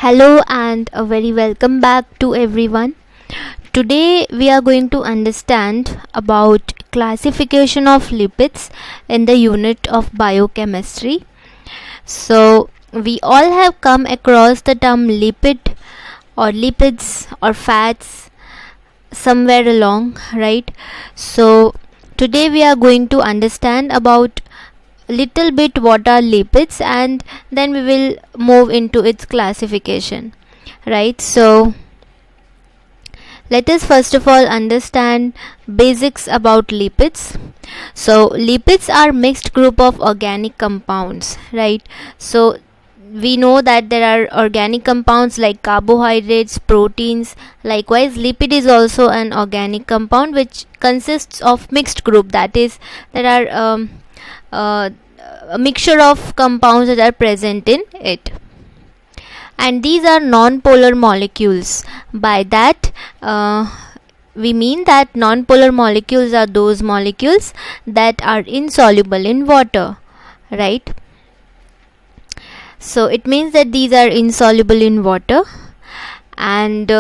Hello and a very welcome back to everyone. Today we are going to understand about classification of lipids in the unit of biochemistry. So we all have come across the term lipid or lipids or fats somewhere along, right? So today we are going to understand about little bit what are lipids, and then we will move into its classification, right? So let us first of all understand basics about lipids. So lipids are mixed group of organic compounds, right? So we know that there are organic compounds like carbohydrates, proteins. Likewise, lipid is also an organic compound which consists of mixed group, that is, there are a mixture of compounds that are present in it, and these are non-polar molecules. By that we mean that non-polar molecules are those molecules that are insoluble in water, right? So it means that these are insoluble in water, and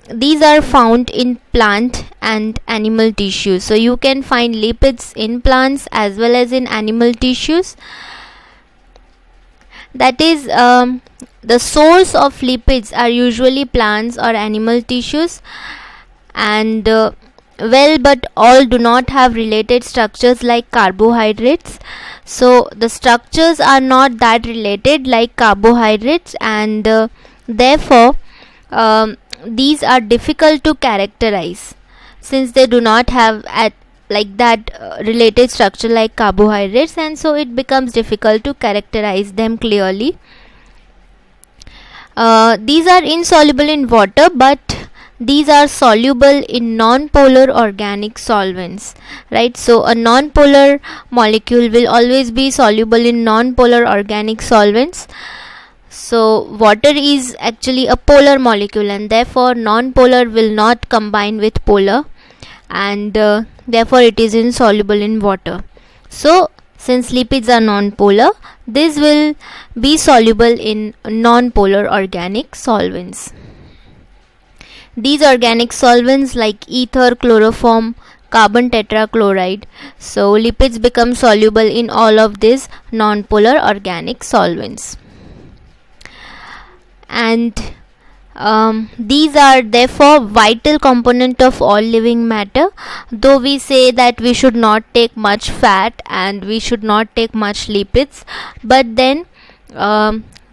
these are found in plant and animal tissues. So you can find lipids in plants as well as in animal tissues. That is, the source of lipids are usually plants or animal tissues, and but all do not have related structures like carbohydrates. So the structures are not that related like carbohydrates, and therefore these are difficult to characterize since they do not have related structure like carbohydrates, and so it becomes difficult to characterize them clearly. These are insoluble in water, but these are soluble in non-polar organic solvents, right? So a non-polar molecule will always be soluble in non-polar organic solvents. So water is actually a polar molecule, and therefore non-polar will not combine with polar, and therefore it is insoluble in water. So since lipids are non-polar, this will be soluble in non-polar organic solvents. These organic solvents like ether, chloroform, carbon tetrachloride. So lipids become soluble in all of these non-polar organic solvents, and these are therefore vital component of all living matter. Though we say that we should not take much fat and we should not take much lipids, but then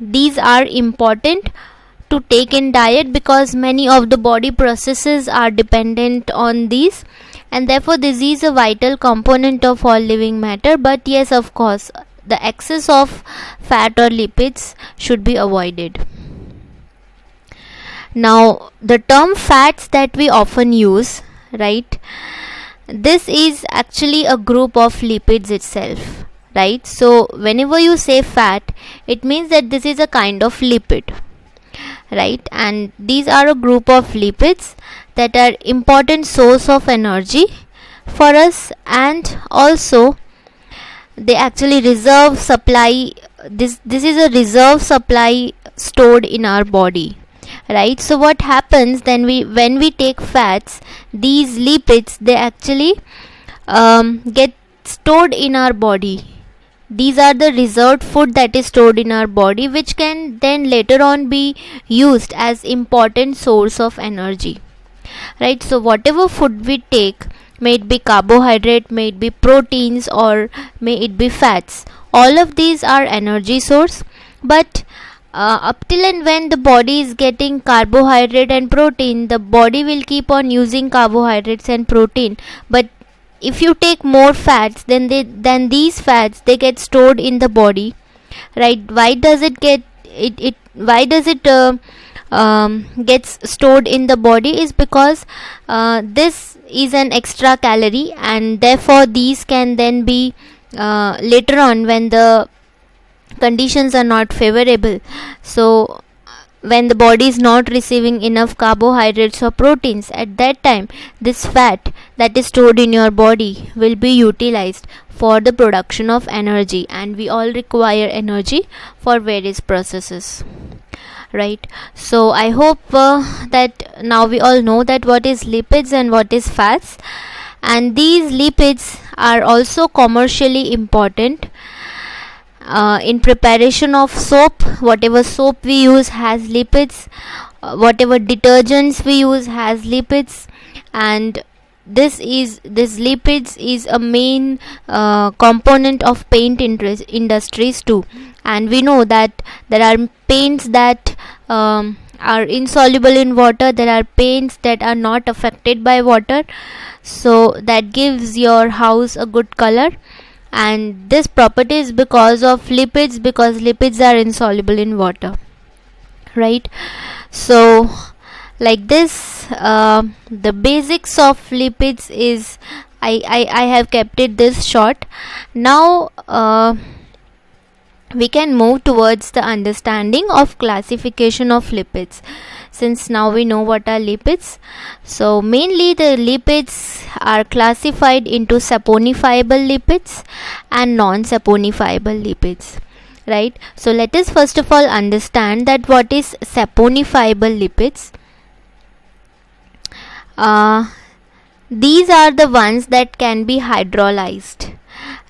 these are important to take in diet because many of the body processes are dependent on these, and therefore this is a vital component of all living matter. But yes, of course, the excess of fat or lipids should be avoided. Now the term fats that we often use, right, this is actually a group of lipids itself, right? So whenever you say fat, it means that this is a kind of lipid, right? And these are a group of lipids that are important source of energy for us, and also they actually reserve supply. This is a reserve supply stored in our body, right? So what happens then, when we take fats, these lipids, they actually get stored in our body. These are the reserved food that is stored in our body, which can then later on be used as important source of energy, right? So whatever food we take, may it be carbohydrate, may it be proteins, or may it be fats, all of these are energy source. But up till and when the body is getting carbohydrate and protein, the body will keep on using carbohydrates and protein. But if you take more fats, then these fats, they get stored in the body, right? Why does it gets stored in the body is because this is an extra calorie, and therefore these can then be later on when the conditions are not favorable. So when the body is not receiving enough carbohydrates or proteins, at that time this fat that is stored in your body will be utilized for the production of energy, and we all require energy for various processes, right? So I hope that now we all know that what is lipids and what is fats, and these lipids are also commercially important. In preparation of soap, whatever soap we use has lipids, whatever detergents we use has lipids, and this lipids is a main component of paint industries too. And we know that there are paints that are insoluble in water, there are paints that are not affected by water, so that gives your house a good color. And this property is because of lipids, because lipids are insoluble in water, right? So like this, the basics of lipids is I have kept it this short. Now we can move towards the understanding of classification of lipids. Since now we know what are lipids, so mainly the lipids are classified into saponifiable lipids and non-saponifiable lipids, right? So let us first of all understand that what is saponifiable lipids. These are the ones that can be hydrolyzed,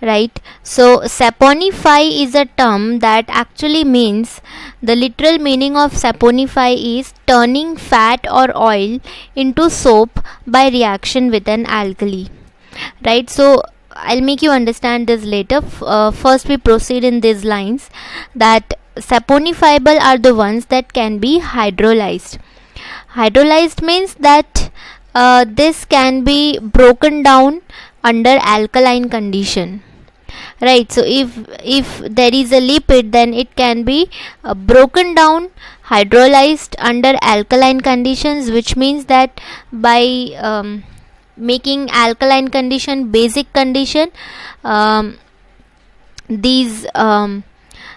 right? So saponify is a term that actually means, the literal meaning of saponify is turning fat or oil into soap by reaction with an alkali, right? So I'll make you understand this later. First we proceed in these lines, that saponifiable are the ones that can be hydrolyzed. Hydrolyzed means that this can be broken down under alkaline condition, right? So if there is a lipid, then it can be broken down, hydrolyzed under alkaline conditions, which means that by making alkaline condition basic condition, these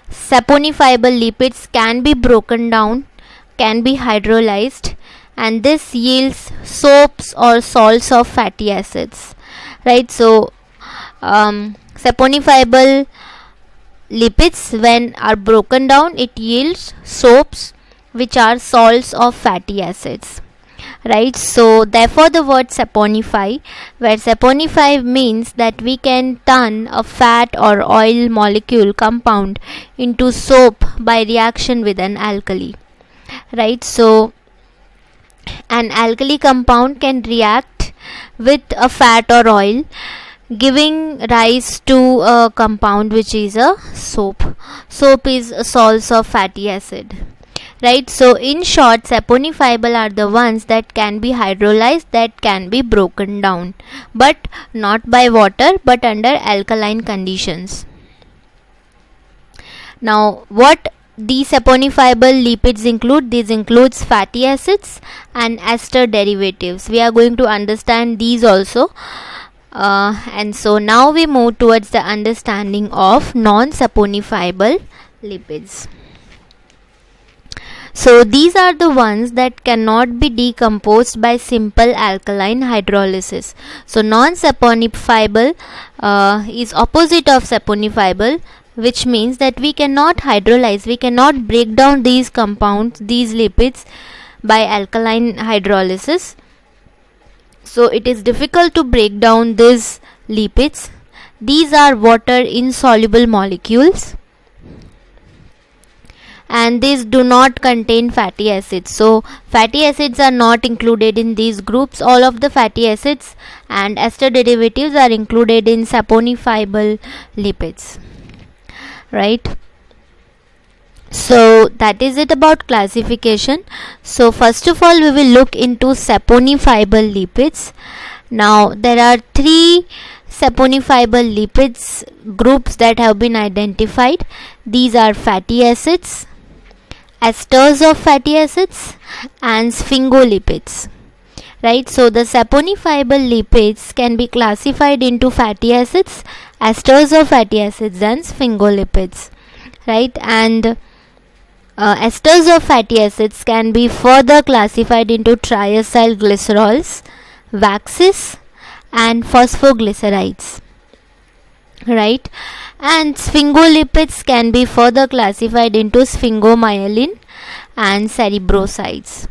saponifiable lipids can be broken down, can be hydrolyzed, and this yields soaps or salts of fatty acids, right? So saponifiable lipids, when are broken down, it yields soaps which are salts of fatty acids, right? So therefore the word saponify, where saponify means that we can turn a fat or oil molecule compound into soap by reaction with an alkali, right? So an alkali compound can react with a fat or oil, giving rise to a compound which is a soap. Soap is salts of fatty acid, right? So in short, saponifiable are the ones that can be hydrolyzed, that can be broken down, but not by water, but under alkaline conditions. Now what these saponifiable lipids include? These includes fatty acids and ester derivatives. We are going to understand these also. And so now we move towards the understanding of non-saponifiable lipids. So these are the ones that cannot be decomposed by simple alkaline hydrolysis. So non-saponifiable is opposite of saponifiable, which means that we cannot hydrolyze, we cannot break down these compounds, these lipids, by alkaline hydrolysis. So it is difficult to break down these lipids. These are water insoluble molecules, and these do not contain fatty acids. So fatty acids are not included in these groups. All of the fatty acids and ester derivatives are included in saponifiable lipids, right? So that is it about classification. So first of all we will look into saponifiable lipids. Now there are three saponifiable lipids groups that have been identified. These are fatty acids, esters of fatty acids, and sphingolipids, right? So the saponifiable lipids can be classified into fatty acids, esters of fatty acids, and sphingolipids, right? And esters of fatty acids can be further classified into triacyl glycerols, waxes, and phosphoglycerides, right? And sphingolipids can be further classified into sphingomyelin and cerebrosides,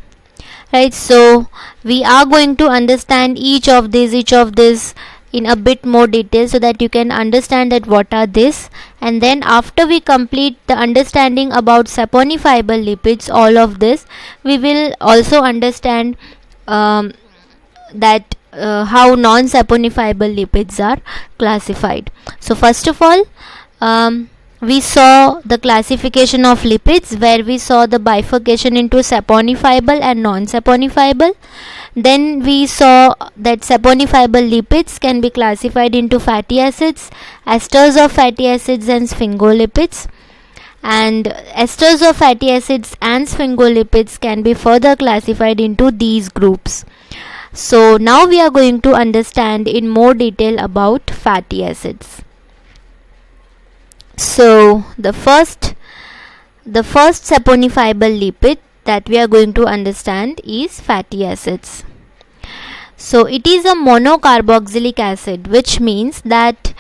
right? So we are going to understand each of these in a bit more detail, so that you can understand that what are this. And then after we complete the understanding about saponifiable lipids, all of this, we will also understand that how non-saponifiable lipids are classified. So first of all, we saw the classification of lipids, where we saw the bifurcation into saponifiable and non-saponifiable. Then we saw that saponifiable lipids can be classified into fatty acids, esters of fatty acids, and sphingolipids. And esters of fatty acids and sphingolipids can be further classified into these groups. So now we are going to understand in more detail about fatty acids. So the first saponifiable lipid that we are going to understand is fatty acids. So it is a monocarboxylic acid, which means that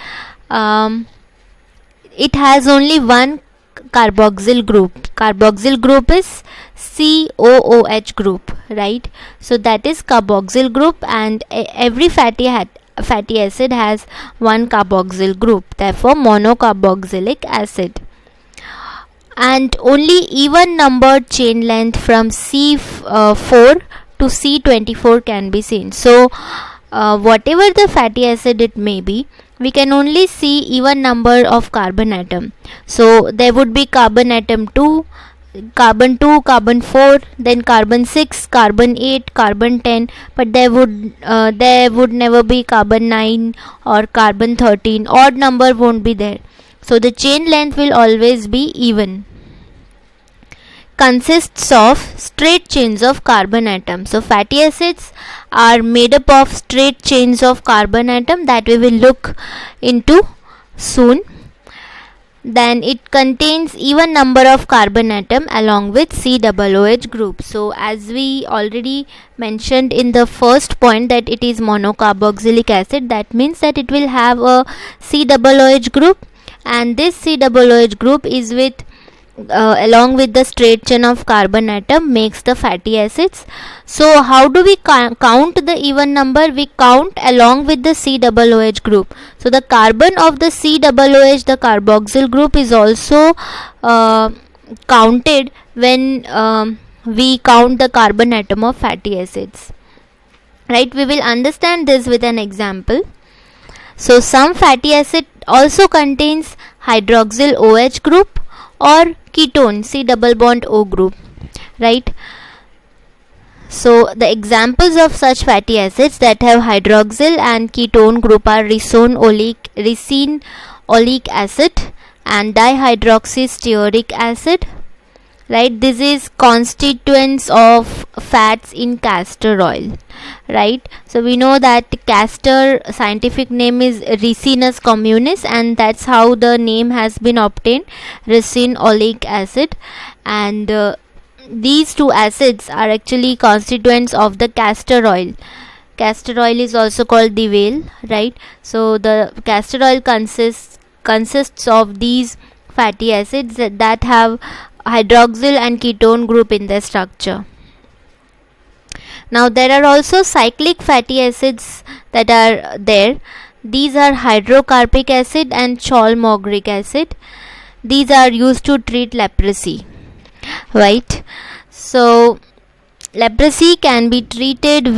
it has only one carboxyl group. Carboxyl group is COOH group, right? So that is carboxyl group, and every fatty acid has one carboxyl group, therefore monocarboxylic acid. And only even numbered chain length from C4 to C24 can be seen. So whatever the fatty acid it may be, we can only see even number of carbon atom. So there would be carbon atom 2, carbon 2, carbon 4, then carbon 6, carbon 8, carbon 10, but there would never be carbon 9 or carbon 13. Odd number won't be there. So the chain length will always be even. Consists of straight chains of carbon atoms. So fatty acids are made up of straight chains of carbon atom that we will look into soon. Then it contains even number of carbon atom along with COOH group. So as we already mentioned in the first point that it is monocarboxylic acid, that means that it will have a COOH group, and this COOH group is with along with the straight chain of carbon atom makes the fatty acids. So how do we count the even number? We count along with the COOH group. So the carbon of the COOH, the carboxyl group, is also counted when we count the carbon atom of fatty acids, right? We will understand this with an example. So some fatty acid also contains hydroxyl OH group or ketone C double bond O group, right? So the examples of such fatty acids that have hydroxyl and ketone group are ricin oleic acid and dihydroxystearic acid, right? This is constituents of fats in castor oil, right? So we know that castor scientific name is Ricinus communis, and that's how the name has been obtained, ricin oleic acid. And these two acids are actually constituents of the castor oil. Castor oil is also called the whale, right? So the castor oil consists of these fatty acids that have hydroxyl and ketone group in their structure. Now there are also cyclic fatty acids that are there. These are hydrocarpic acid and cholmogric acid. These are used to treat leprosy, right? So leprosy can be treated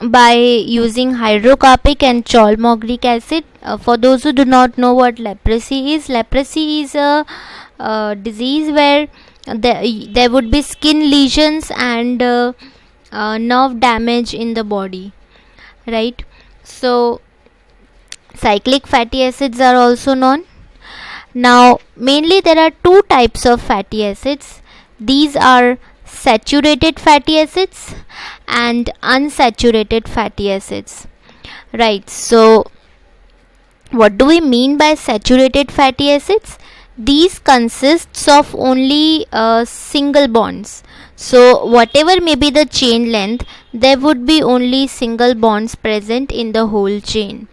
by using hydrocarpic and cholmogric acid. For those who do not know what leprosy is a disease where there would be skin lesions and nerve damage in the body, right? So cyclic fatty acids are also known. Now mainly there are two types of fatty acids. These are saturated fatty acids and unsaturated fatty acids, right? So what do we mean by saturated fatty acids? These consists of only single bonds. So whatever may be the chain length, there would be only single bonds present in the whole chain.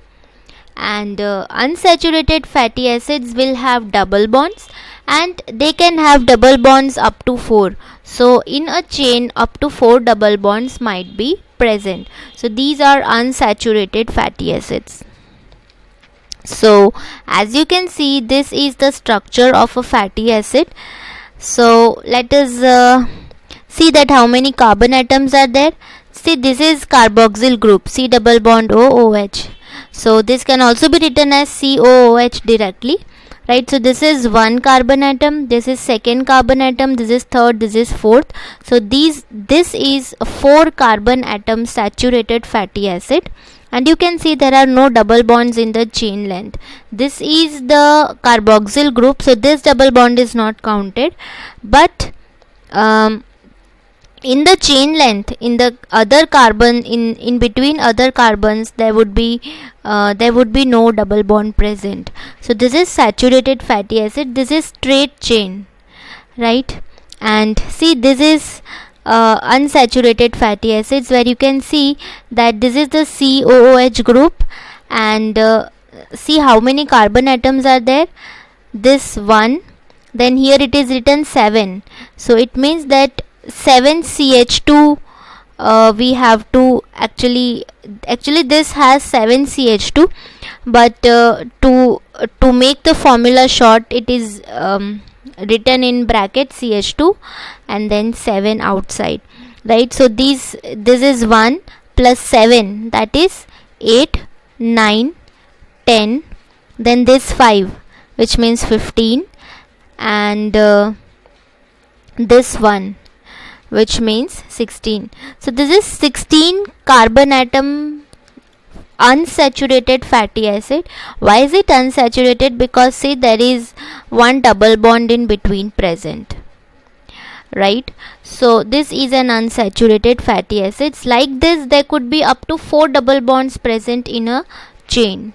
And unsaturated fatty acids will have double bonds, and they can have double bonds up to 4. So in a chain, up to 4 double bonds might be present. So these are unsaturated fatty acids. So as you can see, this is the structure of a fatty acid. So let us see that how many carbon atoms are there. See, this is carboxyl group, C double bond OOH. So this can also be written as COOH directly, right? So this is one carbon atom, this is second carbon atom, this is third, this is fourth. So this is a 4 carbon atom saturated fatty acid, and you can see there are no double bonds in the chain length. This is the carboxyl group, so this double bond is not counted, but in the chain length, in the other carbon, in between other carbons, there would be no double bond present. So this is saturated fatty acid, this is straight chain, right? And see, this is unsaturated fatty acids, where you can see that this is the COOH group, and see how many carbon atoms are there. This one, then here it is written 7, so it means that 7 CH2 we have to actually this has 7 CH2, but to make the formula short, it is written in bracket CH2 and then 7 outside, right? So this is 1 plus 7, that is 8, 9, 10, then this 5, which means 15, and this one, which means 16. So this is 16 carbon atom unsaturated fatty acid. Why is it unsaturated? Because see, there is one double bond in between present, right? So this is an unsaturated fatty acids. Like this, there could be up to 4 double bonds present in a chain,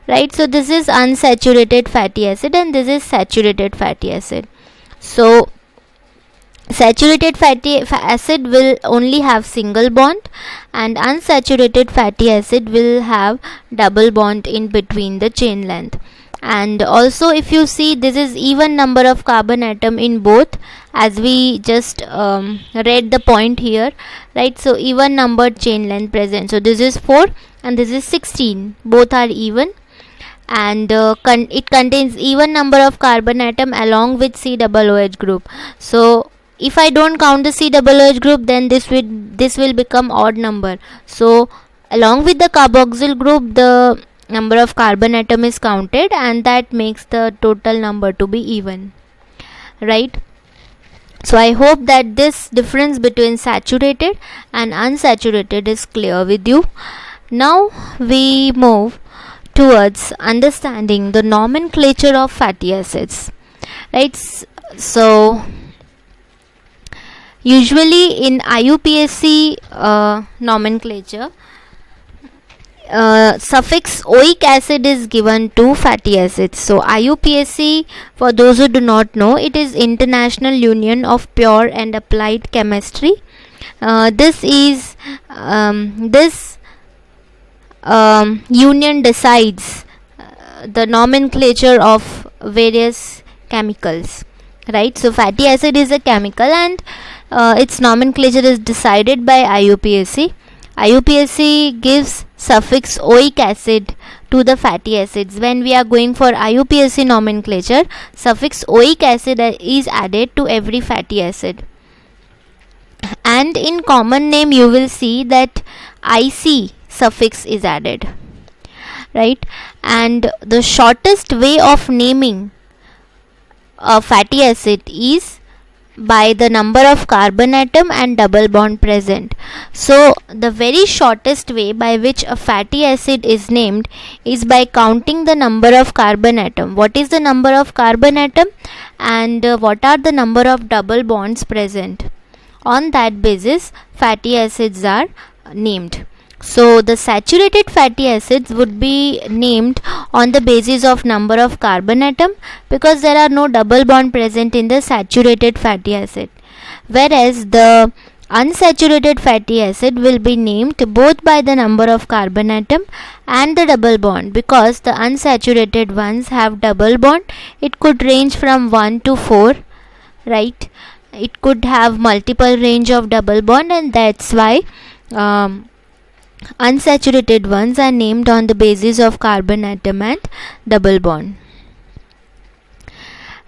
right? So this is unsaturated fatty acid, and this is saturated fatty acid. So saturated fatty acid will only have single bond, and unsaturated fatty acid will have double bond in between the chain length. And also, if you see, this is even number of carbon atom in both, as we just read the point here, right? So even numbered chain length present. So this is 4 and this is 16, both are even, and it contains even number of carbon atom along with COOH group. So if I don't count the COOH group, then this will become odd number. So along with the carboxyl group, the number of carbon atom is counted, and that makes the total number to be even, right? So I hope that this difference between saturated and unsaturated is clear with you. Now we move towards understanding the nomenclature of fatty acids, right? So usually in IUPAC nomenclature, suffix oic acid is given to fatty acids. So IUPAC, for those who do not know, it is International Union of Pure and Applied Chemistry. This union decides the nomenclature of various chemicals, right? So fatty acid is a chemical, and its nomenclature is decided by IUPAC. IUPAC gives suffix oic acid to the fatty acids. When we are going for IUPAC nomenclature, suffix oic acid is added to every fatty acid. And in common name, you will see that IC suffix is added, right? And the shortest way of naming a fatty acid is by the number of carbon atom and double bond present. So the very shortest way by which a fatty acid is named is by counting the number of carbon atom. What is the number of carbon atom, and what are the number of double bonds present? On that basis, fatty acids are named. So the saturated fatty acids would be named on the basis of number of carbon atom, because there are no double bond present in the saturated fatty acid. whereas the unsaturated fatty acid will be named both by the number of carbon atom and the double bond, because the unsaturated ones have double bond. It could range from 1 to 4, right? It could have multiple range of double bond, and that's why unsaturated ones are named on the basis of carbon atom and double bond.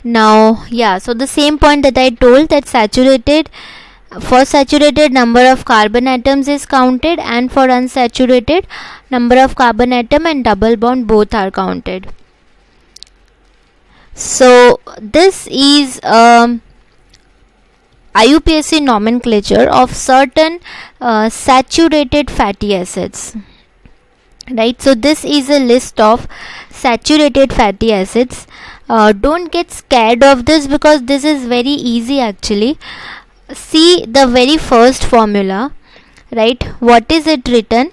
Now, so the same point that I told, that for saturated number of carbon atoms is counted, and for unsaturated number of carbon atom and double bond both are counted. So this is IUPAC nomenclature of certain saturated fatty acids, right? So this is a list of saturated fatty acids. Don't get scared of this, because this is very easy actually. See the very first formula, right? What is it written?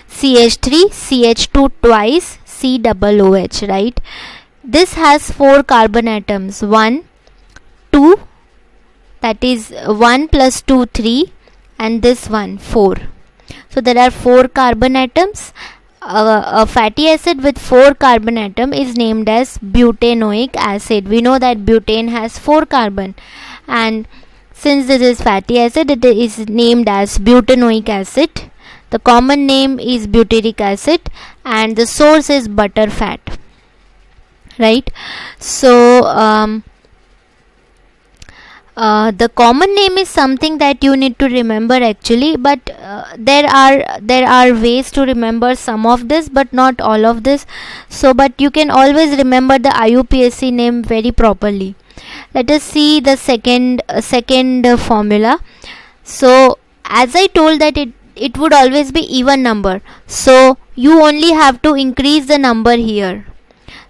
CH3, CH2 twice, COOH, right? This has 4 carbon atoms, 1, 2, that is 1 plus 2, 3, and this one 4. So there are 4 carbon atoms. A fatty acid with 4 carbon atom is named as butanoic acid. We know that butane has 4 carbon, and since this is fatty acid, it is named as butanoic acid. The common name is butyric acid, and the source is butter fat, right? So the common name is something that you need to remember actually, but there are ways to remember some of this, but not all of this. So but you can always remember the IUPAC name very properly. Let us see the second formula. So as I told that it would always be even number, so you only have to increase the number here.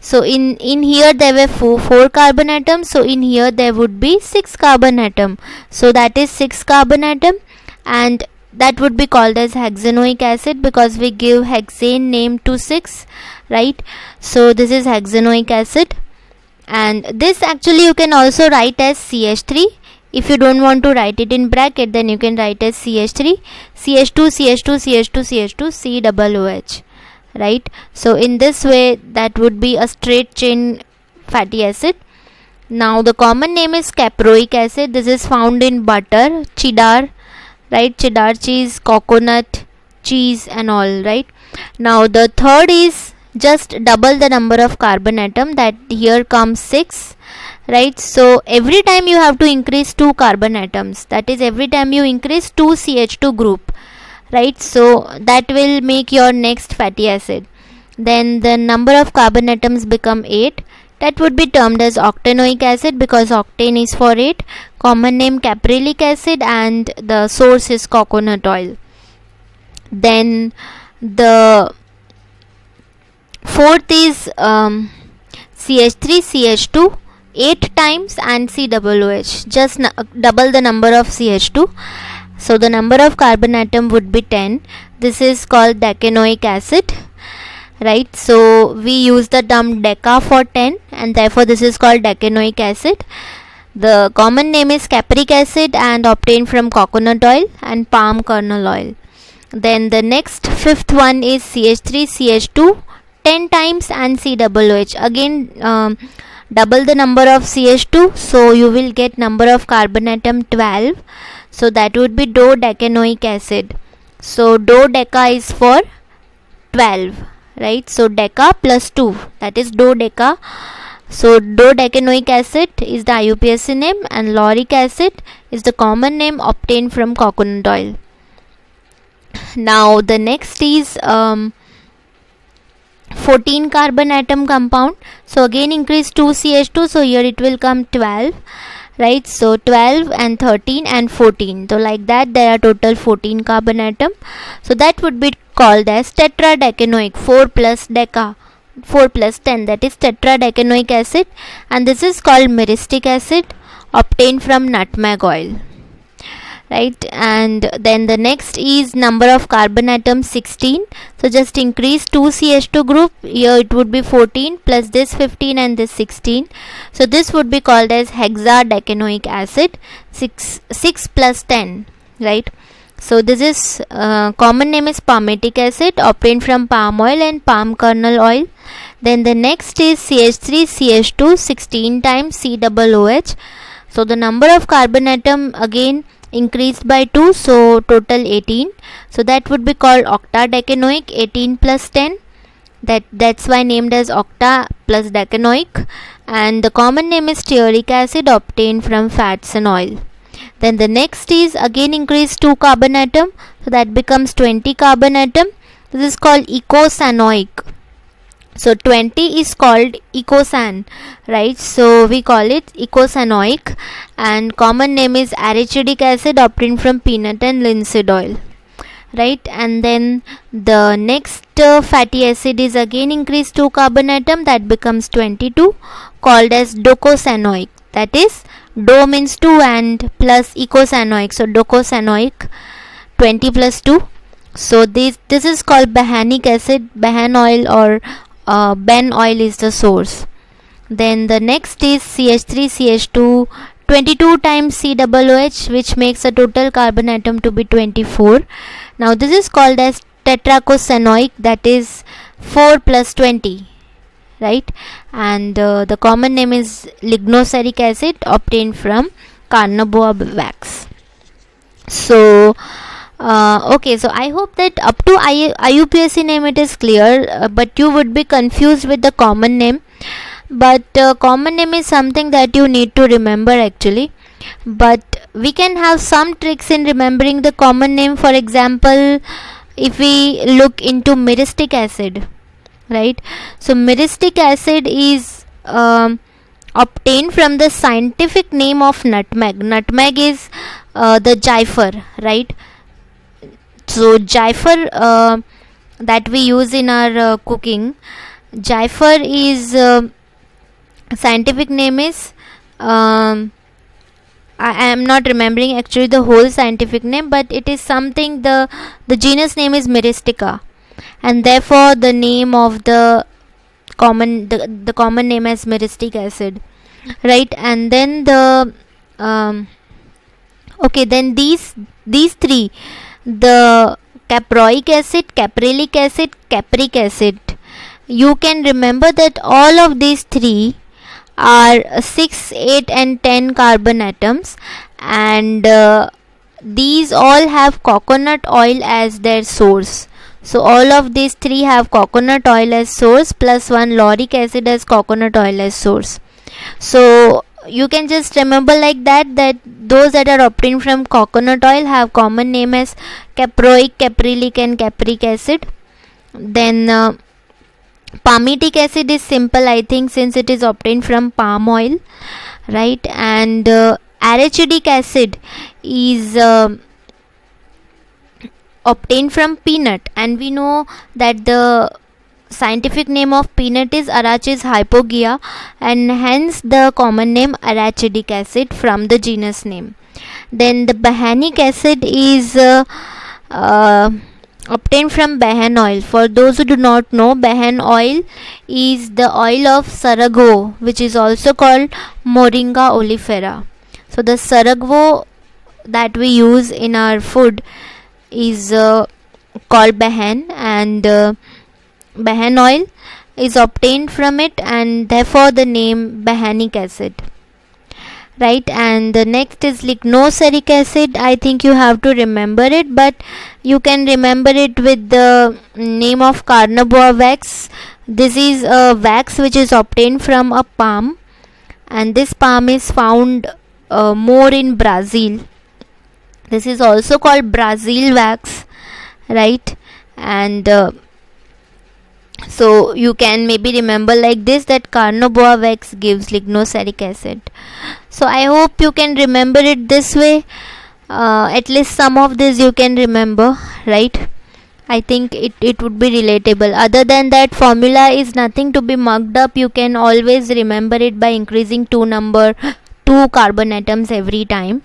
So in here there were 4 carbon atoms, so in here there would be 6 carbon atom, so that is 6 carbon atom, and that would be called as hexanoic acid, because we give hexane name to 6, right? So this is hexanoic acid, and this actually you can also write as CH3. If you don't want to write it in bracket, then you can write as CH3, CH2, CH2, CH2, CH2, COOH, right? So in this way that would be a straight chain fatty acid. Now the common name is caproic acid. This is found in butter, cheddar, right? Cheddar cheese, coconut cheese and all, right? Now the third is just double the number of carbon atom, that here comes 6, right? So every time you have to increase 2 carbon atoms, that is every time you increase 2 CH2 group, right? So that will make your next fatty acid. Then the number of carbon atoms become 8, that would be termed as octanoic acid, because octane is for 8. Common name caprylic acid, and the source is coconut oil. Then the fourth is CH3, CH2 8 times, and COOH, just double the number of CH2. So the number of carbon atom would be 10. This is called decanoic acid, right? So we use the term deca for 10, and therefore this is called decanoic acid. The common name is capric acid, and obtained from coconut oil and palm kernel oil. Then the next fifth one is CH3, CH2 10 times, and COOH. Again double the number of CH2, so you will get number of carbon atom 12. So that would be dodecanoic acid. So dodeca is for 12, right? So deca plus 2, that is dodeca. So dodecanoic acid is the IUPAC name, and lauric acid is the common name obtained from coconut oil. Now the next is 14 carbon atom compound. So again increase 2 CH2, so here it will come 12, right? So 12 and 13 and 14, so like that there are total 14 carbon atom. So that would be called as tetradecanoic, 4 plus deca, 4 plus 10, that is tetradecanoic acid, and this is called myristic acid obtained from nutmeg oil. right? And then the next is number of carbon atoms 16. So just increase 2 CH2 group. Here it would be 14 plus this 15 and this 16. So this would be called as hexadecanoic acid. 6 plus 10, right? So this is common name is palmitic acid, obtained from palm oil and palm kernel oil. Then the next is CH3CH2 16 times COOH. So the number of carbon atom again increased by 2, so total 18. So that would be called octadecanoic, 18 plus 10. That's why named as octa plus decanoic. And the common name is stearic acid, obtained from fats and oil. Then the next is again increase 2 carbon atom, so that becomes 20 carbon atom. This is called icosanoic. So 20 is called icosan, right? So we call it icosanoic, and common name is arachidic acid, obtained from peanut and linseed oil, right? And then the next fatty acid is again increased 2 carbon atom, that becomes 22, called as docosanoic. That is, do means 2 and plus icosanoic, so docosanoic, 20 plus 2. So this is called behanic acid. Behan oil or ben oil is the source. Then the next is CH3CH2 22 times COOH, which makes the total carbon atom to be 24. Now this is called as tetracosanoic, that is 4 plus 20, right? And the common name is lignoceric acid, obtained from carnauba wax. So okay, so I hope that up to IUPAC name it is clear, but you would be confused with the common name. But common name is something that you need to remember actually. But we can have some tricks in remembering the common name. For example, if we look into myristic acid, right? So myristic acid is obtained from the scientific name of nutmeg. Nutmeg is the jaipher, right? So jaipher that we use in our cooking, jaipher is scientific name is I am not remembering actually the whole scientific name, but it is something, the genus name is Myristica, and therefore the name of the common name as myristic acid, right? And then the okay, then these three, the caproic acid, caprylic acid, capric acid, you can remember that all of these three are 6, 8 and 10 carbon atoms, and these all have coconut oil as their source. So all of these three have coconut oil as source, plus 1 lauric acid as coconut oil as source. So you can just remember like that those that are obtained from coconut oil have common name as caproic, caprylic and capric acid. Then palmitic acid is simple, I think, since it is obtained from palm oil, right? And arachidic acid is obtained from peanut, and we know that the scientific name of peanut is Arachis hypogea, and hence the common name arachidic acid from the genus name. Then the behanic acid is obtained from behan oil. For those who do not know, behan oil is the oil of saragvo, which is also called Moringa oleifera. So the saragvo that we use in our food is called behan, and behan oil is obtained from it, and therefore the name behanic acid, right? And the next is lignoceric acid. I think you have to remember it, but you can remember it with the name of carnauba wax. This is a wax which is obtained from a palm, and this palm is found more in Brazil. This is also called Brazil wax, right? And so you can maybe remember like this, that carnauba wax gives lignoceric acid. So I hope you can remember it this way. At least some of this you can remember, right? I think it would be relatable. Other than that, formula is nothing to be mugged up. You can always remember it by increasing 2 carbon atoms every time.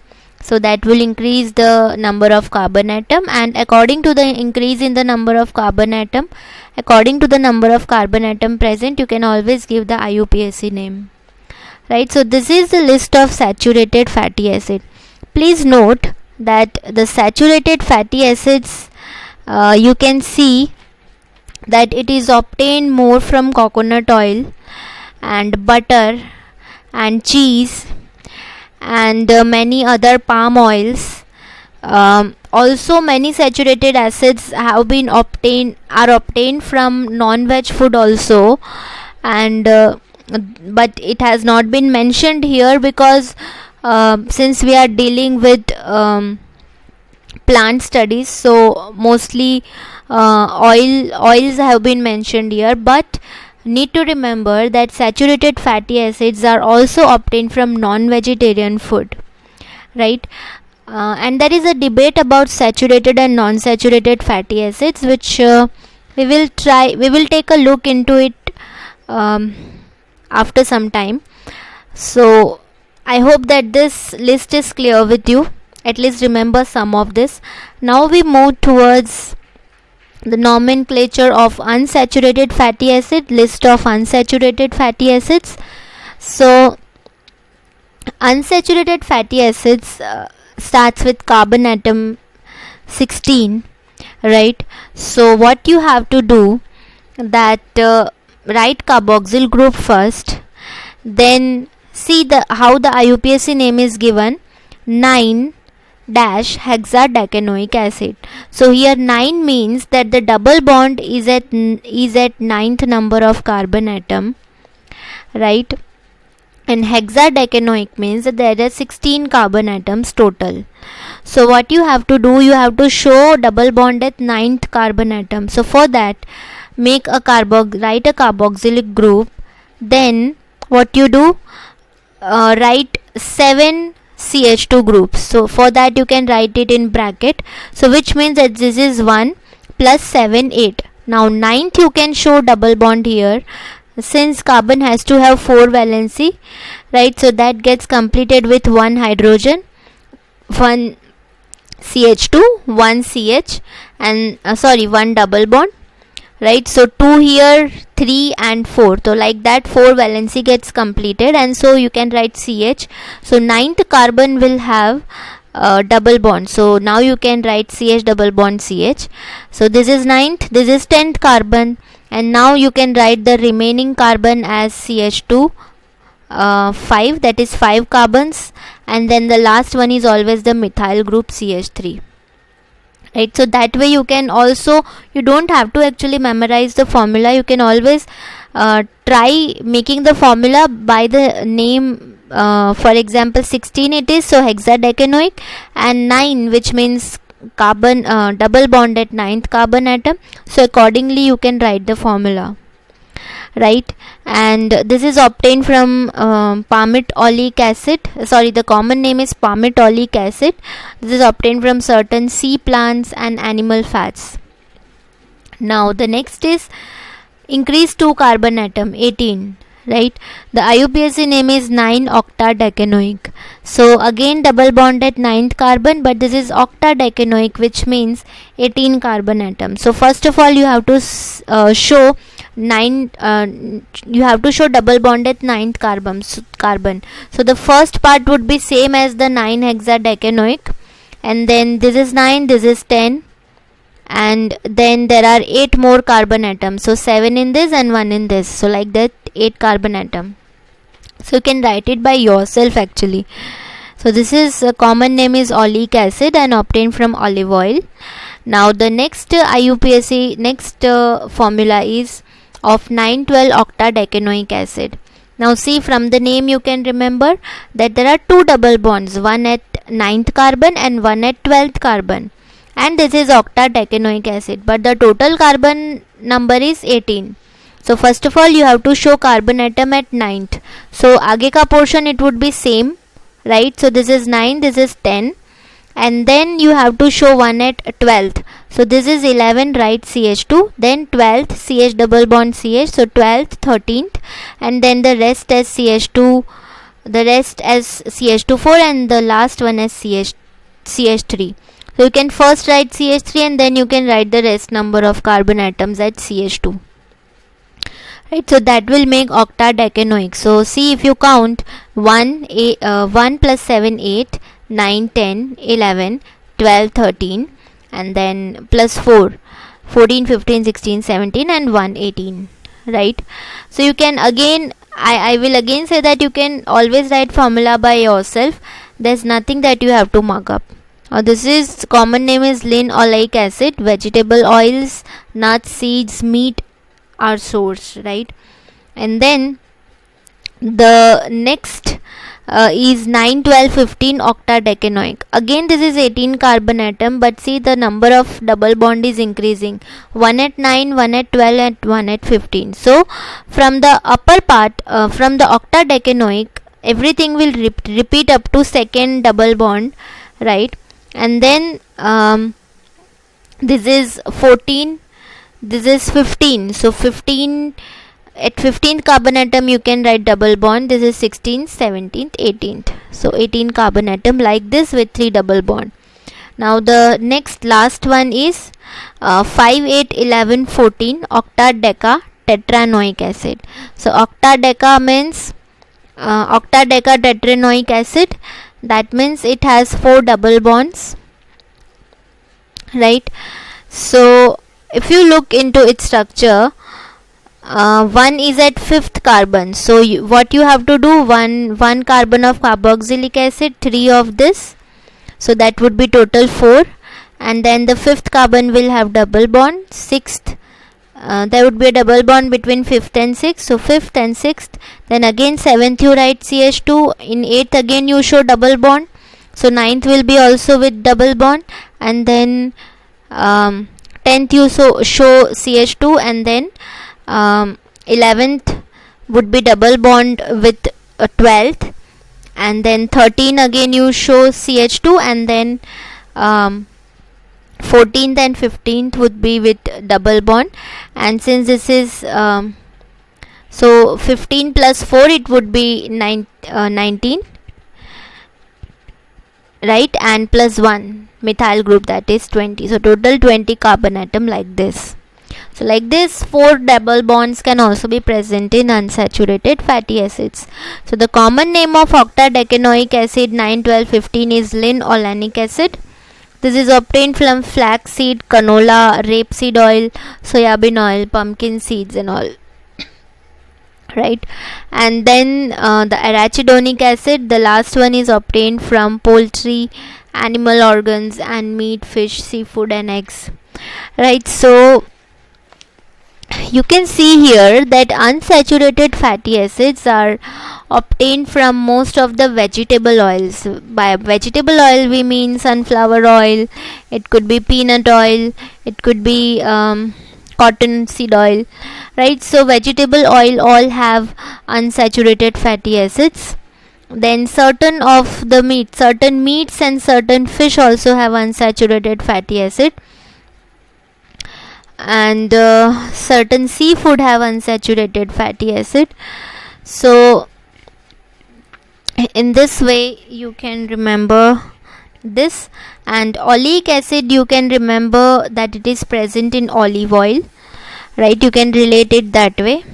So that will increase the number of carbon atom, and according to the increase in the number of carbon atom, according to the number of carbon atom present, you can always give the IUPAC name, right? So this is the list of saturated fatty acid. Please note that the saturated fatty acids, you can see that it is obtained more from coconut oil and butter and cheese and many other palm oils. Also many saturated acids have been obtained from non-veg food also, and but it has not been mentioned here because since we are dealing with plant studies, so mostly oils have been mentioned here. But need to remember that saturated fatty acids are also obtained from non-vegetarian food, right? And there is a debate about saturated and non-saturated fatty acids, which we will take a look into it after some time. So I hope that this list is clear with you. At least remember some of this. Now we move towards the nomenclature of unsaturated fatty acid, list of unsaturated fatty acids. So unsaturated fatty acids starts with carbon atom 16, right? So what you have to do, that write carboxyl group first, then see how the IUPAC name is given, 9-hexadecanoic acid. So here 9 means that the double bond is at ninth number of carbon atom, right? And hexadecanoic means that there are 16 carbon atoms total. So what you have to do, you have to show double bond at ninth carbon atom. So for that, write a carboxylic group. Then what you do, write 7 CH2 groups. So for that you can write it in bracket, so which means that this is 1 plus 7, 8. Now ninth you can show double bond here, since carbon has to have 4 valency, right? So that gets completed with 1 hydrogen, 1 CH2, 1 CH, and 1 double bond, right? So 2 here, 3 and 4. So like that 4 valency gets completed, and so you can write CH. So ninth carbon will have double bond. So now you can write CH double bond CH. So this is ninth, this is 10th carbon, and now you can write the remaining carbon as CH2 5, that is 5 carbons, and then the last one is always the methyl group CH3. Right, so that way you can also, you don't have to actually memorize the formula. You can always try making the formula by the name. For example, 16 it is, so hexadecanoic, and 9 which means carbon double bond at ninth carbon atom. So accordingly you can write the formula, right? And this is obtained from palmitoleic acid. The common name is palmitoleic acid. This is obtained from certain sea plants and animal fats. Now the next is increased 2 carbon atom 18, right? The IUPAC name is 9-octadecanoic. So again double bond at ninth carbon, but this is octadecanoic, which means 18 carbon atoms. So first of all you have to show double bond at ninth carbon. So the first part would be same as the 9-hexadecanoic, and then this is 9, this is 10, and then there are 8 more carbon atoms. So 7 in this and 1 in this. So like that 8 carbon atom. So you can write it by yourself actually. So this is common name is oleic acid and obtained from olive oil. Now the next IUPAC formula is of 9,12-octadecanoic acid. Now see, from the name you can remember that there are 2 double bonds, one at ninth carbon and one at 12th carbon, and this is octadecanoic acid, but the total carbon number is 18. So first of all you have to show carbon atom at ninth. So आगे का portion it would be same, right? So this is 9, this is 10, and then you have to show one at 12th. So this is 11, write CH2, then 12th CH double bond CH, so 12th, 13th, and then the rest as CH2 the rest as CH2 4 and the last one as CH3. So you can first write CH3 and then you can write the rest number of carbon atoms at CH2. Right, so that will make octadecanoic. So see, if you count 1 plus 7 8, 9 10 11 12 13, and then plus 4 14 15 16 17 and 1 18, right? So you can again, I will again say that you can always write formula by yourself. There's nothing that you have to mark up. This is common name is linoleic acid. Vegetable oils, nuts, seeds, meat are source, right? And then the next is 9 12 15 octadecanoic. Again this is 18 carbon atom, but see the number of double bond is increasing, 1 at 9, 1 at 12 and 1 at 15. So from the upper part, from the octadecanoic, everything will repeat up to second double bond, right? And then this is 14, this is 15. So 15, at 15th carbon atom you can write double bond. This is 16th, 17th, 18th. So 18 carbon atom like this with 3 double bond. Now the next last one is 5 8 11 14 octadeca tetranoic acid. So octadeca means octadeca tetranoic acid, that means it has 4 double bonds, right? So if you look into its structure, one is at 5th carbon. So what you have to do, one carbon of carboxylic acid, 3 of this, so that would be total 4, and then the 5th carbon will have double bond. 6th, there would be a double bond between 5th and 6th, so 5th and 6th. Then again 7th you write CH2, in 8th again you show double bond, so 9th will be also with double bond, and then 10th you show CH2, and then 11th would be double bond with 12th, and then 13 again you show CH2, and then 14th and 15th would be with double bond. And since this is so 15 plus 4, it would be 19, right? And plus 1 methyl group, that is 20. So total 20 carbon atom like this. So like this, 4 double bonds can also be present in unsaturated fatty acids. So the common name of octadecanoic acid 9 12 15 is linoleic acid. This is obtained from flaxseed, canola, rapeseed oil, soybean oil, pumpkin seeds and all, right? And then the arachidonic acid, the last one, is obtained from poultry, animal organs and meat, fish, seafood and eggs, right? So you can see here that unsaturated fatty acids are obtained from most of the vegetable oils. By vegetable oil we mean sunflower oil, it could be peanut oil, it could be cotton seed oil, right? So vegetable oil all have unsaturated fatty acids. Then certain of the meat, certain meats and certain fish also have unsaturated fatty acid, and certain seafood have unsaturated fatty acid. So in this way you can remember this. And oleic acid, you can remember that it is present in olive oil, right? You can relate it that way.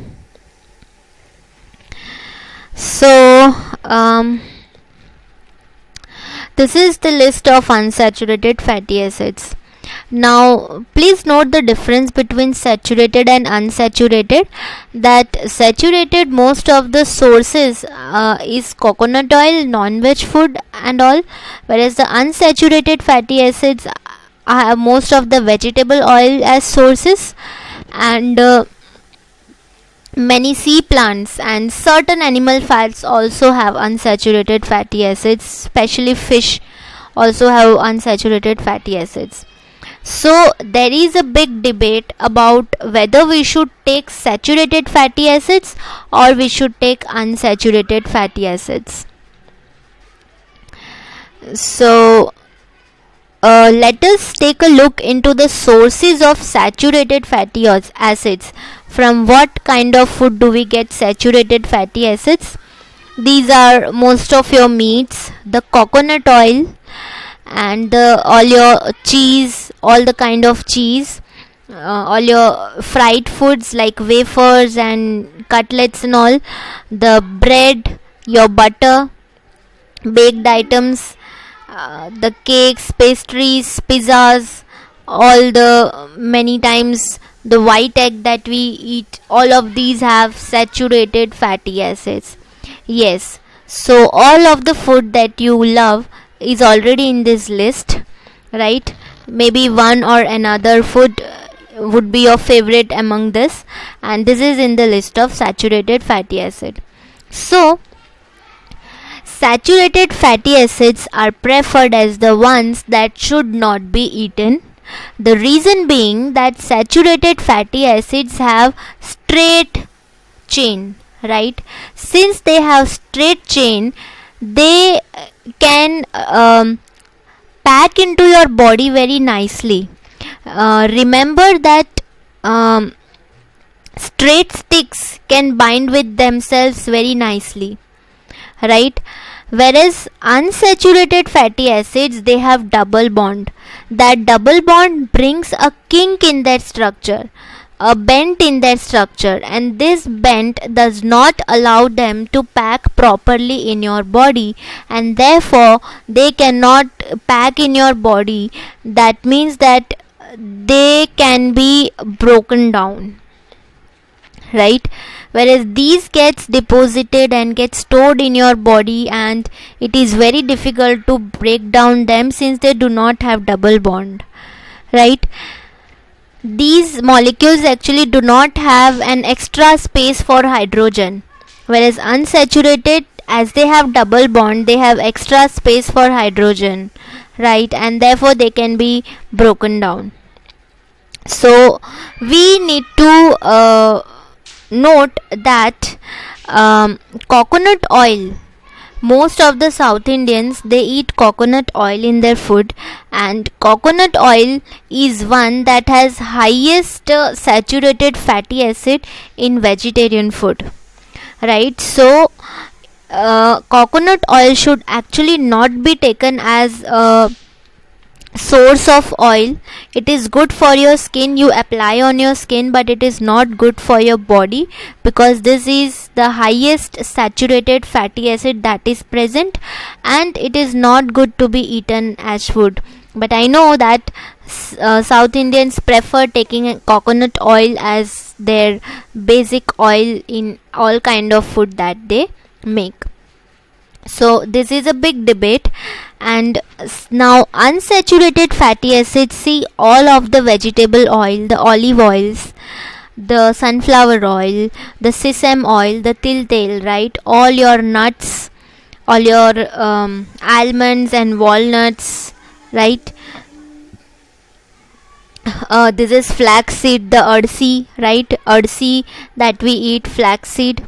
So this is the list of unsaturated fatty acids. Now please note the difference between saturated and unsaturated, that saturated, most of the sources is coconut oil, non-veg food and all, whereas the unsaturated fatty acids have most of the vegetable oil as sources, and many sea plants and certain animal fats also have unsaturated fatty acids, especially fish also have unsaturated fatty acids. So there is a big debate about whether we should take saturated fatty acids or we should take unsaturated fatty acids. So let us take a look into the sources of saturated fatty acids. From what kind of food do we get saturated fatty acids? these are most of your meats, the coconut oil, and all your cheese, all the kind of cheese, all your fried foods like wafers and cutlets and all, the bread, your butter, baked items, the cakes, pastries, pizzas, all the many times the white egg that we eat, all of these have saturated fatty acids. Yes, so all of the food that you love is already in this list, right? Maybe one or another food would be your favorite among this, and this is in the list of saturated fatty acid. So saturated fatty acids are preferred as the ones that should not be eaten. The reason being that saturated fatty acids have straight chain, right? Since they have straight chain, they can pack into your body very nicely. Remember that straight sticks can bind with themselves very nicely, right? Whereas unsaturated fatty acids, they have double bond. That double bond brings a kink in their structure, a bend in their structure, and this bend does not allow them to pack properly in your body, and therefore they cannot pack in your body. That means that they can be broken down, right? Whereas these gets deposited and get stored in your body, and it is very difficult to break down them since they do not have double bond, right? These molecules actually do not have an extra space for hydrogen, whereas unsaturated, as they have double bond, they have extra space for hydrogen, right? And therefore they can be broken down. So we need to note that coconut oil, most of the South Indians, they eat coconut oil in their food, and coconut oil is one that has highest saturated fatty acid in vegetarian food, right? So coconut oil should actually not be taken as a source of oil. It is good for your skin, you apply on your skin, but it is not good for your body, because this is the highest saturated fatty acid that is present, and it is not good to be eaten as food. But I know that South Indians prefer taking coconut oil as their basic oil in all kind of food that they make. So this is a big debate. And now unsaturated fatty acids, see all of the vegetable oil, the olive oils, the sunflower oil, the sesame oil, the til, right? All your nuts, all your almonds and walnuts, right? This is flaxseed, the ursi, right? Ursi that we eat, flaxseed.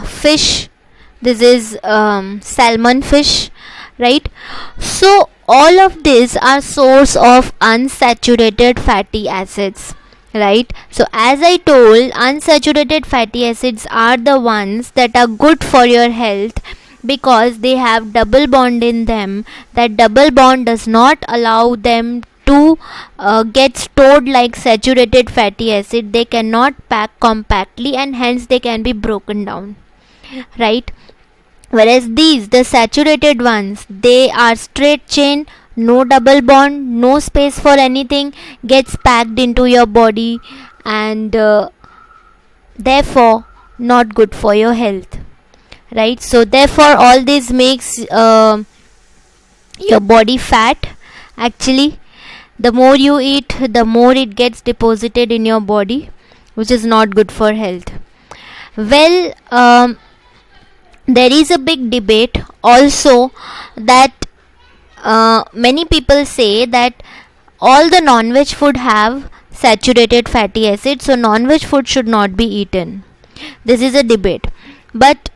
Fish, this is salmon fish, right? So all of these are source of unsaturated fatty acids, right? So as I told, unsaturated fatty acids are the ones that are good for your health, because they have double bond in them. That double bond does not allow them to get stored like saturated fatty acid. They cannot pack compactly, and hence they can be broken down, right? Whereas these, the saturated ones, they are straight chain, no double bond, no space for anything, gets packed into your body, and therefore not good for your health, right? So therefore all this makes your body fat. Actually, the more you eat, the more it gets deposited in your body, which is not good for health. Well, there is a big debate also that many people say that all the non-veg food have saturated fatty acids, so non-veg food should not be eaten. This is a debate, but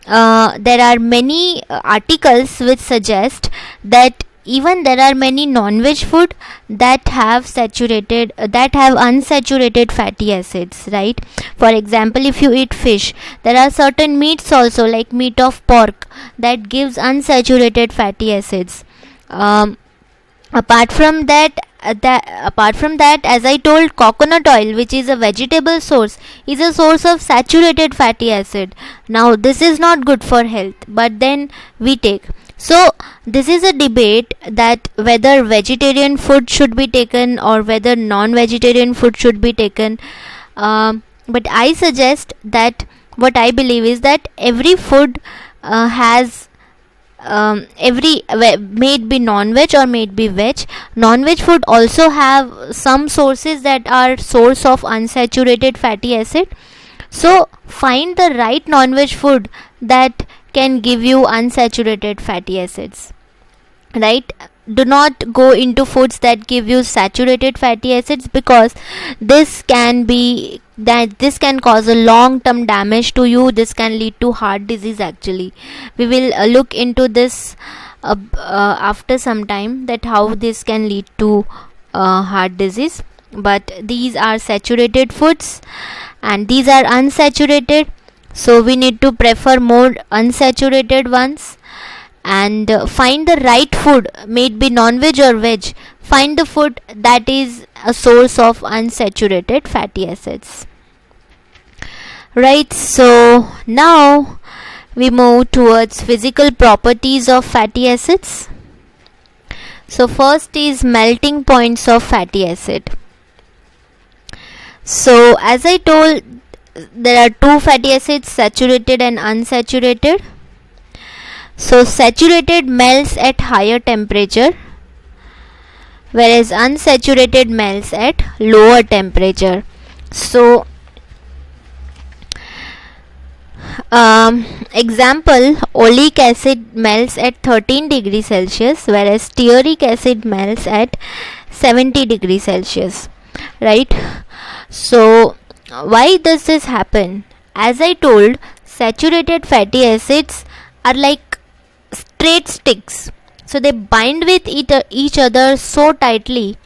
there are many articles which suggest that even there are many non-veg food that have unsaturated fatty acids, right? For example, if you eat fish, there are certain meats also, like meat of pork, that gives unsaturated fatty acids. um, apart from that, as I told, coconut oil, which is a vegetable source, is a source of saturated fatty acid. Now this is not good for health, but then we take. So this is a debate that whether vegetarian food should be taken or whether non-vegetarian food should be taken. But I suggest that what I believe is that every food has may it be non-veg or may it be veg, non-veg food also have some sources that are source of unsaturated fatty acid. So find the right non-veg food that can give you unsaturated fatty acids, right? Do not go into foods that give you saturated fatty acids, because this can cause a long term damage to you. This can lead to heart disease. Actually, we will look into this after some time, that how this can lead to heart disease. But these are saturated foods and these are unsaturated, so we need to prefer more unsaturated ones. And find the right food, may it be non-veg or veg. Find the food that is a source of unsaturated fatty acids, right? So now we move towards physical properties of fatty acids. So first is melting points of fatty acid. So as I told, there are two fatty acids, saturated and unsaturated. So saturated melts at higher temperature, whereas unsaturated melts at lower temperature. So example, oleic acid melts at 13 degrees Celsius, whereas stearic acid melts at 70 degrees Celsius, right? So why does this happen? As I told, saturated fatty acids are like straight sticks, so they bind with each other so tightly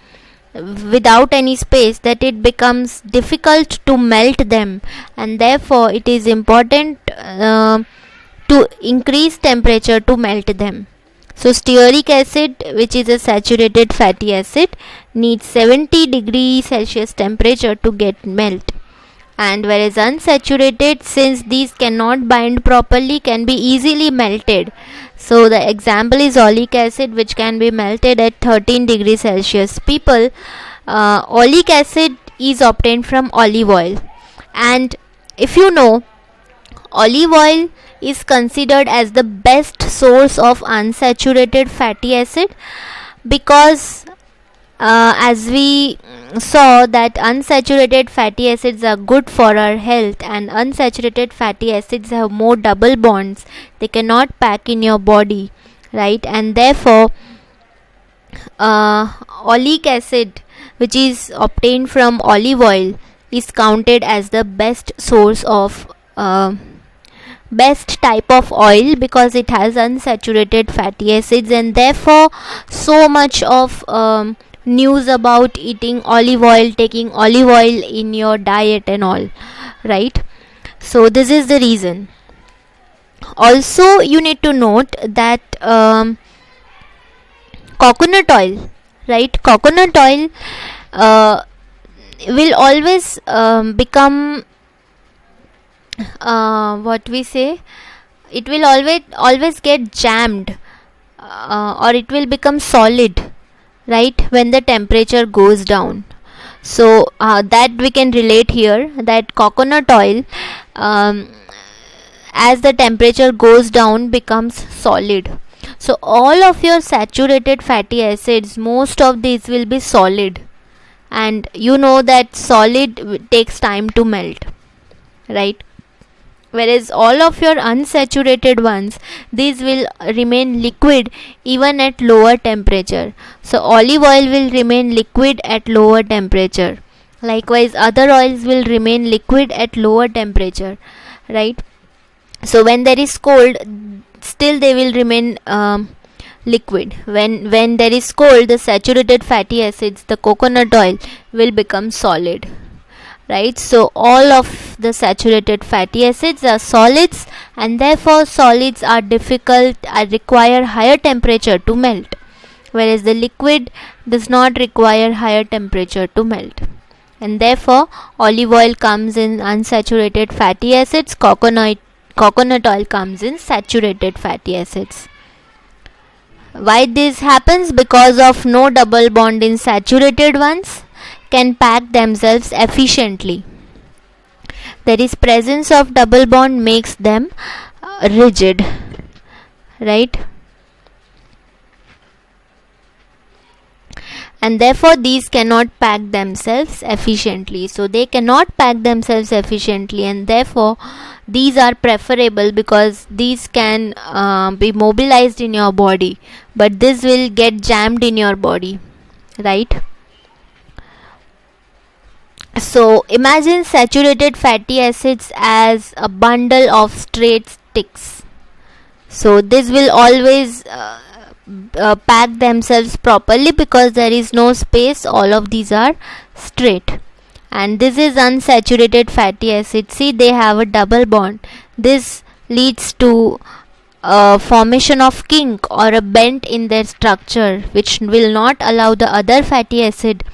without any space that it becomes difficult to melt them, and therefore it is important to increase temperature to melt them. So stearic acid, which is a saturated fatty acid, needs 70 degrees Celsius temperature to get melt, and whereas unsaturated, since these cannot bind properly, can be easily melted. So the example is oleic acid, which can be melted at 13 degrees Celsius. People, oleic acid is obtained from olive oil, and if you know, olive oil is considered as the best source of unsaturated fatty acid, because as we saw that unsaturated fatty acids are good for our health, and unsaturated fatty acids have more double bonds, they cannot pack in your body, right? And therefore oleic acid, which is obtained from olive oil, is counted as the best source of best type of oil, because it has unsaturated fatty acids. And therefore so much of news about eating olive oil, taking olive oil in your diet and all, right? So this is the reason. Also you need to note that coconut oil, right? Coconut oil will always become what we say, it will always get jammed, or it will become solid, right, when the temperature goes down. So that we can relate here, that coconut oil, as the temperature goes down, becomes solid. So all of your saturated fatty acids, most of these will be solid, and you know that solid takes time to melt, right? Whereas all of your unsaturated ones, these will remain liquid even at lower temperature. So olive oil will remain liquid at lower temperature. Likewise, other oils will remain liquid at lower temperature, right? So when there is cold, still they will remain liquid. When there is cold, the saturated fatty acids, the coconut oil, will become solid, right? So all of the saturated fatty acids are solids, and therefore solids are difficult, require higher temperature to melt, whereas the liquid does not require higher temperature to melt. And therefore olive oil comes in unsaturated fatty acids, coconut oil comes in saturated fatty acids. Why this happens? Because of no double bond in saturated ones can pack themselves efficiently. There is presence of double bond makes them rigid, right? And therefore these cannot pack themselves efficiently. So they cannot pack themselves efficiently, and therefore these are preferable because these can be mobilized in your body, but this will get jammed in your body, right? So imagine saturated fatty acids as a bundle of straight sticks. So this will always pack themselves properly because there is no space, all of these are straight. And this is unsaturated fatty acid. See, they have a double bond. This leads to formation of kink or a bend in their structure, which will not allow the other fatty acid,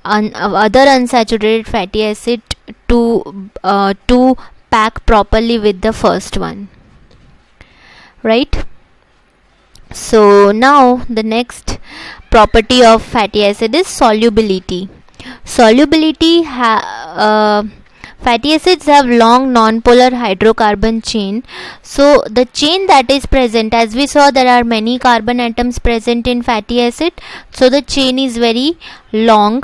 other unsaturated fatty acid to pack properly with the first one, right? So now the next property of fatty acid is solubility. Fatty acids have long non-polar hydrocarbon chain. So the chain that is present, as we saw, there are many carbon atoms present in fatty acid, so the chain is very long,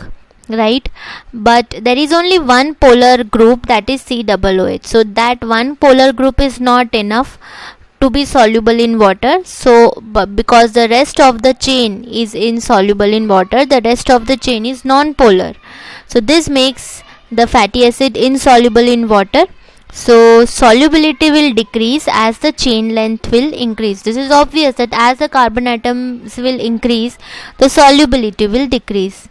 right? But there is only one polar group, that is COOH. So that one polar group is not enough to be soluble in water. So because the rest of the chain is insoluble in water, the rest of the chain is non-polar. So this makes the fatty acid insoluble in water. So solubility will decrease as the chain length will increase. This is obvious that as the carbon atoms will increase, the solubility will decrease.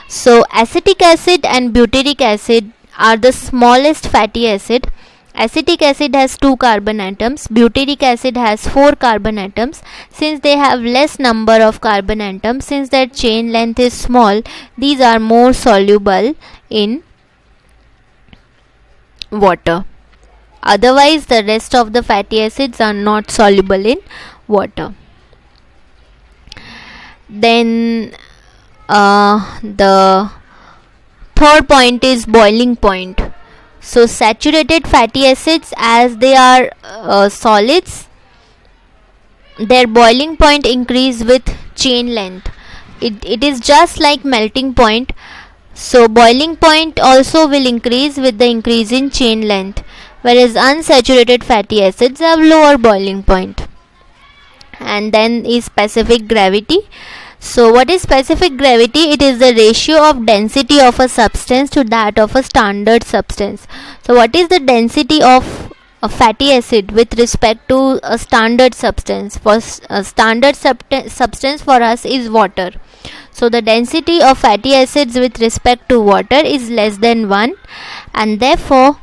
So acetic acid and butyric acid are the smallest fatty acid. Acetic acid has 2 carbon atoms, butyric acid has 4 carbon atoms. Since they have less number of carbon atoms, since their chain length is small, these are more soluble in water. Otherwise, the rest of the fatty acids are not soluble in water. Then the third point is boiling point. So saturated fatty acids, as they are solids, their boiling point increase with chain length. It is just like melting point. So boiling point also will increase with the increase in chain length, whereas unsaturated fatty acids have lower boiling point. And then is specific gravity. So what is specific gravity? It is the ratio of density of a substance to that of a standard substance. So what is the density of a fatty acid with respect to a standard substance? For a standard substance for us is water. So the density of fatty acids with respect to water is less than 1, and therefore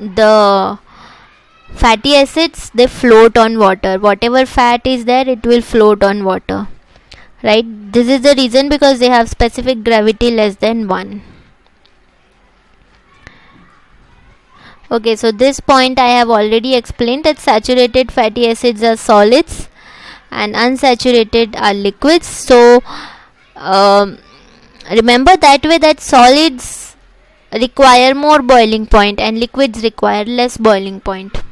the fatty acids, they float on water. Whatever fat is there, it will float on water, right? This is the reason, because they have specific gravity less than 1. Okay, so this point I have already explained, that saturated fatty acids are solids and unsaturated are liquids. So remember that way, that solids require more boiling point and liquids require less boiling point.